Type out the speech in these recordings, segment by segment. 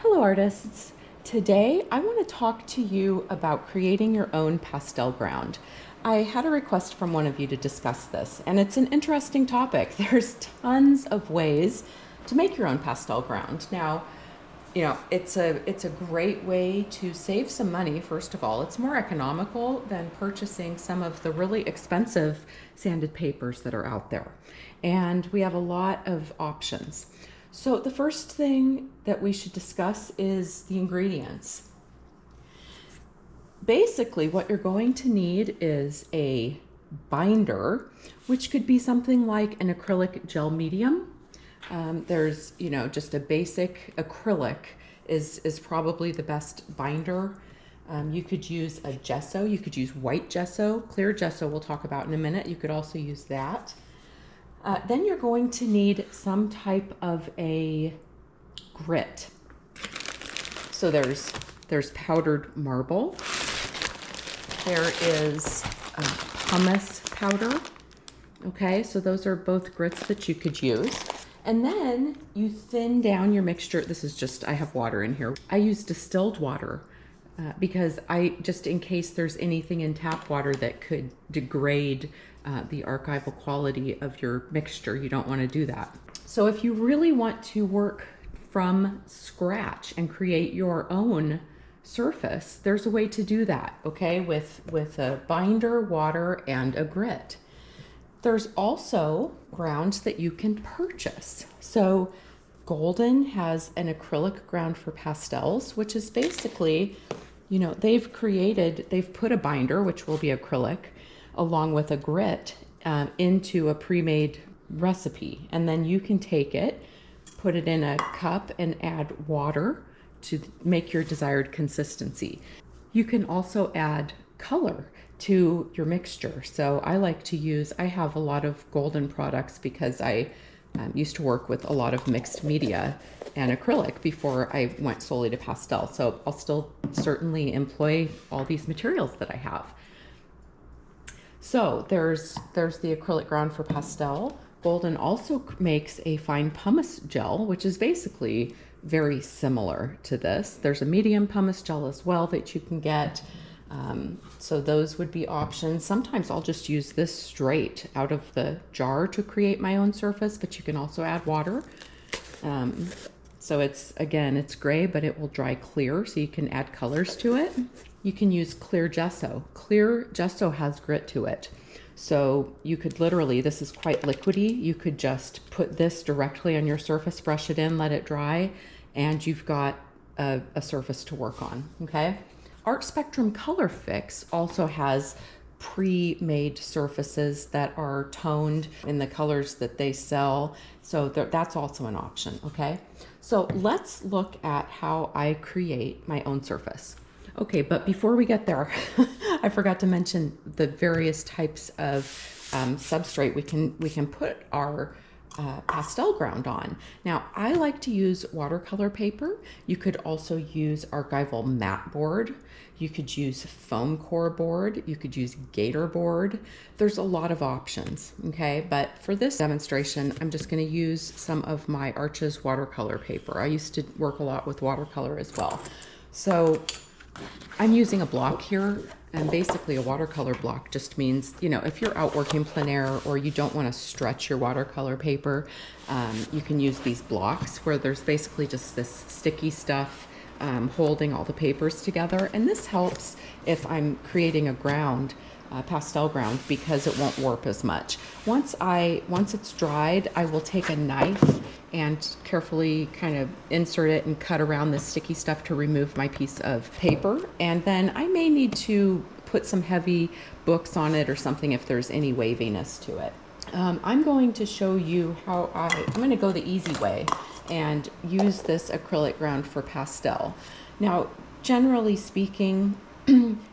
Hello artists! Today I want to talk to you about creating your own pastel ground. I had a request from one of you to discuss this, and it's an interesting topic. There's tons of ways to make your own pastel ground. Now, it's a great way to save some money. First of all, it's more economical than purchasing some of the really expensive sanded papers that are out there. And we have a lot of options. So the first thing that we should discuss is the ingredients. Basically, what you're going to need is a binder, which could be something like an acrylic gel medium. There's, just a basic acrylic is probably the best binder. You could use a gesso. You could use white gesso, clear gesso we'll talk about in a minute. You could also use that. Then you're going to need some type of a grit. So there's powdered marble. There is pumice powder. Okay, so those are both grits that you could use. And then you thin down your mixture. This is just, I have water in here. I use distilled water because just in case there's anything in tap water that could degrade the archival quality of your mixture. You don't want to do that. So if you really want to work from scratch and create your own surface, there's a way to do that, okay, with a binder, water, and a grit. There's also grounds that you can purchase. So Golden has an acrylic ground for pastels, which is basically, they've put a binder, which will be acrylic, along with a grit into a pre-made recipe. And then you can take it, put it in a cup, and add water to make your desired consistency. You can also add color to your mixture. So I have a lot of Golden products because I used to work with a lot of mixed media and acrylic before I went solely to pastel. So I'll still certainly employ all these materials that I have. So there's the acrylic ground for pastel. Golden also makes a fine pumice gel, which is basically very similar to this. There's a medium pumice gel as well that you can get. So those would be options. Sometimes I'll just use this straight out of the jar to create my own surface, but you can also add water. So it's gray, but it will dry clear, so you can add colors to it. You can use clear gesso. Clear gesso has grit to it. So you could literally, this is quite liquidy, you could just put this directly on your surface, brush it in, let it dry, and you've got a surface to work on, okay? Art Spectrum Color Fix also has pre-made surfaces that are toned in the colors that they sell. So that's also an option, okay? So let's look at how I create my own surface. Okay, but before we get there, I forgot to mention the various types of substrate we can put our pastel ground on. Now, I like to use watercolor paper. You could also use archival matte board. You could use foam core board. You could use gator board. There's a lot of options, okay? But for this demonstration, I'm just gonna use some of my Arches watercolor paper. I used to work a lot with watercolor as well. So I'm using a block here, and basically a watercolor block just means, if you're out working plein air or you don't want to stretch your watercolor paper, you can use these blocks where there's basically just this sticky stuff holding all the papers together. And this helps if I'm creating a ground, pastel ground, because it won't warp as much. Once it's dried, I will take a knife and carefully kind of insert it and cut around this sticky stuff to remove my piece of paper. And then I may need to put some heavy books on it or something if there's any waviness to it. I'm going to show you how I'm going to go the easy way and use this acrylic ground for pastel. Now, generally speaking,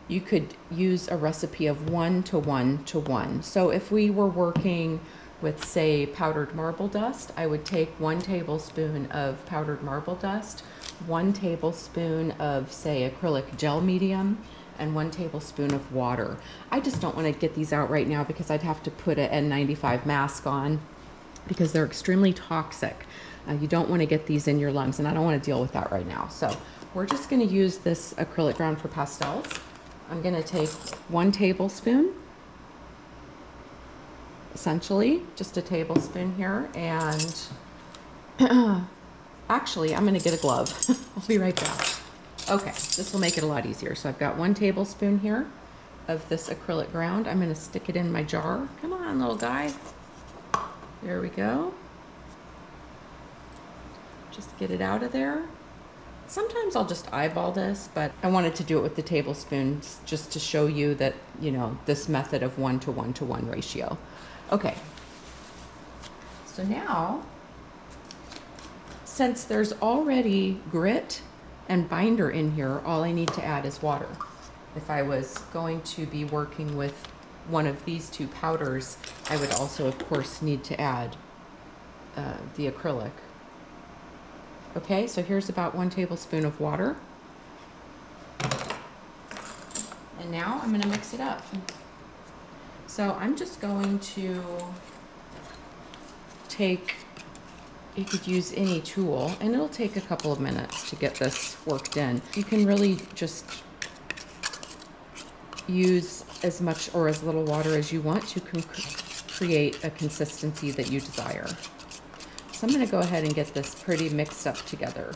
you could use a recipe of 1 to 1 to 1. So if we were working with, say, powdered marble dust, I would take 1 tablespoon of powdered marble dust, 1 tablespoon of, say, acrylic gel medium, and 1 tablespoon of water. I just don't want to get these out right now because I'd have to put an N95 mask on because they're extremely toxic. You don't want to get these in your lungs, and I don't want to deal with that right now. So we're just going to use this acrylic ground for pastels. I'm going to take 1 tablespoon, essentially just a tablespoon here, and actually I'm going to get a glove. I'll be right back. Okay, this will make it a lot easier. So I've got 1 tablespoon here of this acrylic ground. I'm going to stick it in my jar. Come on, little guy. There we go. Just get it out of there. Sometimes I'll just eyeball this, but I wanted to do it with the tablespoons just to show you that, you know, this method of 1 to 1 to 1 ratio. Okay. So now, since there's already grit and binder in here, all I need to add is water. If I was going to be working with one of these 2 powders, I would also, of course, need to add the acrylic. Okay, so here's about 1 tablespoon of water. And now I'm going to mix it up. So I'm just going to take, you could use any tool, and it'll take a couple of minutes to get this worked in. You can really just use as much or as little water as you want to create a consistency that you desire. So I'm going to go ahead and get this pretty mixed up together.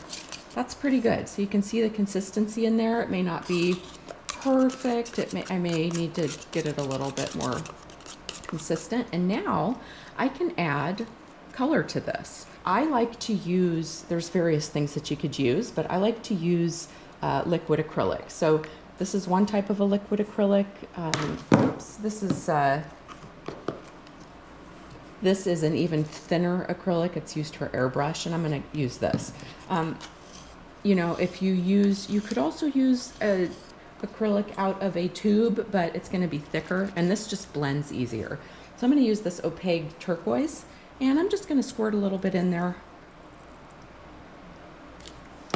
That's pretty good. So you can see the consistency in there. It may not be perfect. I may need to get it a little bit more consistent. And now I can add color to this. I like to use, there's various things that you could use, but I like to use liquid acrylic. So this is one type of a liquid acrylic. Oops, this is an even thinner acrylic. It's used for airbrush, and I'm going to use this. You know, if you could also use acrylic out of a tube, but it's going to be thicker, and this just blends easier. So I'm going to use this opaque turquoise, and I'm just going to squirt a little bit in there.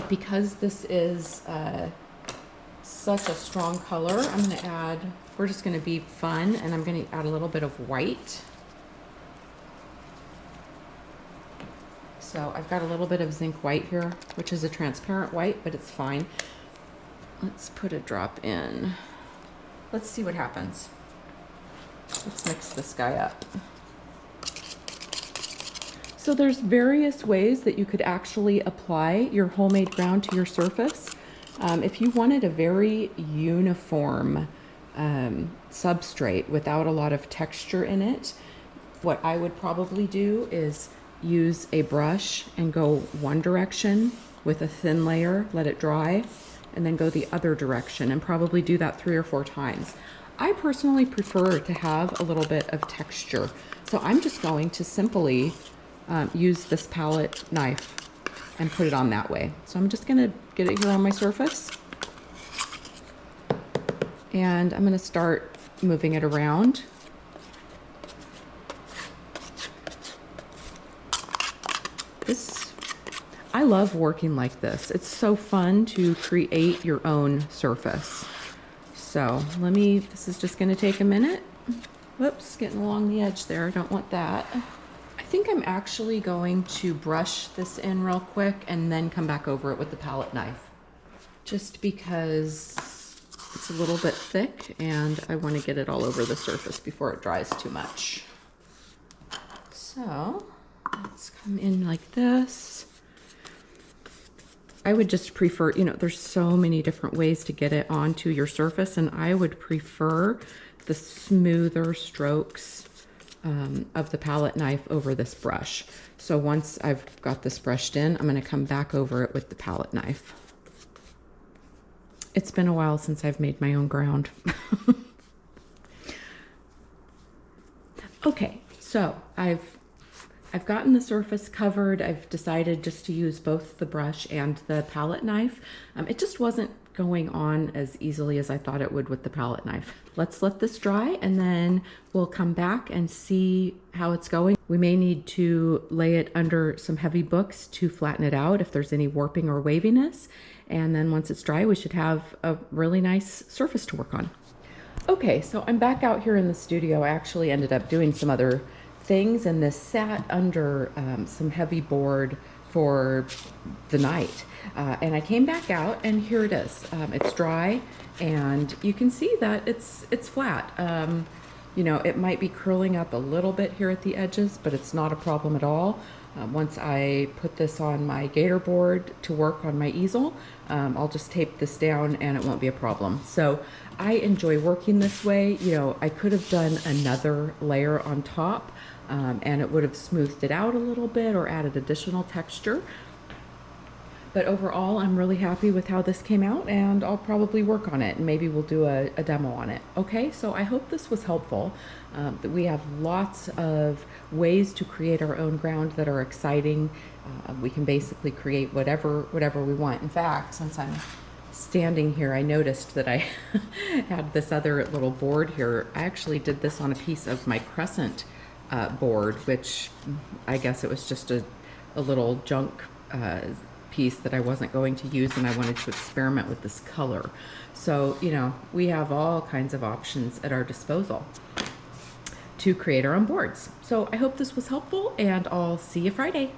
Because this is such a strong color, I'm going to add, we're just going to be fun, and I'm going to add a little bit of white. So I've got a little bit of zinc white here, which is a transparent white, but it's fine. Let's put a drop in. Let's see what happens. Let's mix this guy up. So there's various ways that you could actually apply your homemade ground to your surface. If you wanted a very uniform substrate without a lot of texture in it, what I would probably do is use a brush and go one direction with a thin layer, let it dry, and then go the other direction, and probably do that 3 or 4 times. I personally prefer to have a little bit of texture, so I'm just going to simply use this palette knife and put it on that way. So I'm just going to get it here on my surface, and I'm going to start moving it around. I love working like this. It's so fun to create your own surface. So this is just going to take a minute. Whoops, getting along the edge there. I don't want that. I think I'm actually going to brush this in real quick and then come back over it with the palette knife. Just because it's a little bit thick and I want to get it all over the surface before it dries too much. So let's come in like this. I would just prefer, you know, there's so many different ways to get it onto your surface, and I would prefer the smoother strokes of the palette knife over this brush. So once I've got this brushed in, I'm going to come back over it with the palette knife. It's been a while since I've made my own ground. Okay, so I've gotten the surface covered. I've decided just to use both the brush and the palette knife. It just wasn't going on as easily as I thought it would with the palette knife. Let's let this dry, and then we'll come back and see how it's going. We may need to lay it under some heavy books to flatten it out if there's any warping or waviness. And then once it's dry, we should have a really nice surface to work on. Okay, so I'm back out here in the studio. I actually ended up doing some other things, and this sat under some heavy board for the night. And I came back out, and here it is. It's dry, and you can see that it's flat. You know, it might be curling up a little bit here at the edges, but it's not a problem at all. Once I put this on my gator board to work on my easel, I'll just tape this down and it won't be a problem. So I enjoy working this way. You know, I could have done another layer on top, and it would have smoothed it out a little bit or added additional texture. But overall, I'm really happy with how this came out, and I'll probably work on it, and maybe we'll do a demo on it. Okay, so I hope this was helpful. That we have lots of ways to create our own ground that are exciting. We can basically create whatever we want. In fact, since I'm standing here, I noticed that I had this other little board here. I actually did this on a piece of my crescent board, which I guess it was just a little junk piece that I wasn't going to use, and I wanted to experiment with this color. So, you know, we have all kinds of options at our disposal to create our own boards. So I hope this was helpful, and I'll see you Friday.